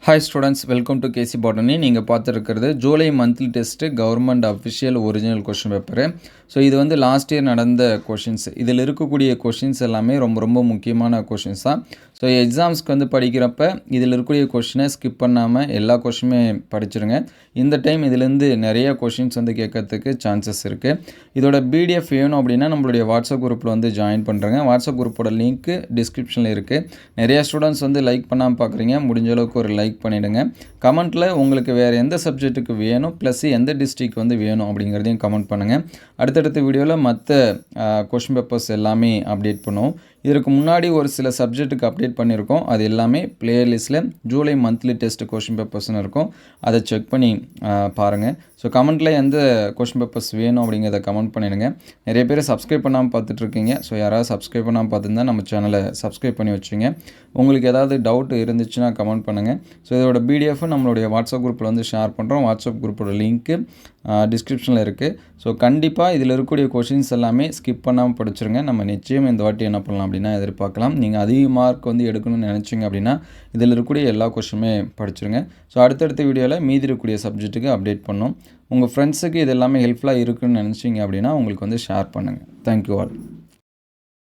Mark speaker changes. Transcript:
Speaker 1: Hi students, welcome to KC Botany. நீங்கள் பார்த்துருக்கிறது July monthly test government official original question paper. So இது வந்து last year நடந்த questions. இதில் இருக்கக்கூடிய கொஷின்ஸ் எல்லாமே ரொம்ப முக்கியமான கொஷின்ஸ் தான். ஸோ எக்ஸாம்ஸ்க்கு வந்து படிக்கிறப்ப இதில் இருக்கக்கூடிய கொஷினை ஸ்கிப் பண்ணாமல் எல்லா கொஷினுமே படிச்சிருங்க. இந்த டைம் இதிலேருந்து நிறைய கொஷின்ஸ் வந்து கேட்கறதுக்கு சான்சஸ் இருக்குது. இதோட பிடிஎஃப் வேணும் அப்படின்னா நம்மளுடைய வாட்ஸ்அப் குரூப்பில் வந்து ஜாயின் பண்ணுறேங்க. வாட்ஸ்அப் குரூப்போட லிங்க்கு டிஸ்கிரிப்ஷனில் இருக்குது. நிறைய ஸ்டூடெண்ட்ஸ் வந்து லைக் பண்ணாமல் பார்க்குறீங்க. முடிஞ்ச அளவுக்கு ஒரு லைக் பண்ணிடுங்க. கமெண்ட்டில் உங்களுக்கு வேறு எந்த சப்ஜெக்ட்டுக்கு வேணும் ப்ளஸ் எந்த டிஸ்ட்ரிக் வந்து வேணும் அப்படிங்கிறதையும் கமெண்ட் பண்ணுங்கள். அடுத்தடுத்த வீடியோவில் மற்ற கொஷின் பேப்பர்ஸ் எல்லாமே அப்டேட் பண்ணுவோம். இதற்கு முன்னாடி ஒரு சில சப்ஜெக்ட்டுக்கு அப்டேட் பண்ணியிருக்கோம். அது எல்லாமே பிளேலிஸ்ட்டில் ஜூலை மந்த்லி டெஸ்ட் கொஷின் பேப்பர்ஸ்னு இருக்கும். அதை செக் பண்ணி பாருங்கள். ஸோ கமெண்ட்டில் எந்த கொஷின் பேப்பர்ஸ் வேணும் அப்படிங்கிறத கமெண்ட் பண்ணிடுங்க. நிறைய பேர் சப்ஸ்கிரைப் பண்ணாமல் பார்த்துட்ருக்கீங்க. ஸோ யாராவது சப்ஸ்கிரைப் பண்ணாமல் பார்த்துருந்தா நம்ம சேனலை சப்ஸ்கிரைப் பண்ணி வச்சுங்க. உங்களுக்கு ஏதாவது டவுட் இருந்துச்சுன்னா கமெண்ட் பண்ணுங்கள். ஸோ இதோட பிடிஎஃப் நம்மளுடைய வாட்ஸ்அப் குரூப்பில் வந்து ஷேர் பண்ணுறோம். வாட்ஸ்அப் குரூப்போட லிங்க்கு டிஸ்கிரிப்ஷனில் இருக்குது. ஸோ கண்டிப்பாக இதில் இருக்கக்கூடிய கொஷின்ஸ் எல்லாமே ஸ்கிப் பண்ணாமல் படிச்சிருங்க. நம்ம நிச்சயம் இந்த வாட்டி என்ன பண்ணலாம் அப்படின்னா எதிர்பார்க்கலாம். நீங்கள் அதிக மார்க் வந்து எடுக்கணும்னு நினச்சிங்க அப்படின்னா இதில் இருக்கக்கூடிய எல்லா கொஷினுமே படிச்சிருங்க. ஸோ அடுத்தடுத்த வீடியோவில் மீதி இருக்கக்கூடிய சப்ஜெக்ட்டுக்கு அப்டேட் பண்ணோம். உங்கள் ஃப்ரெண்ட்ஸுக்கு இது எல்லாமே ஹெல்ப்ஃபுல்லாக இருக்குன்னு நினச்சிங்க அப்படின்னா உங்களுக்கு வந்து ஷேர் பண்ணுங்கள். Thank you all.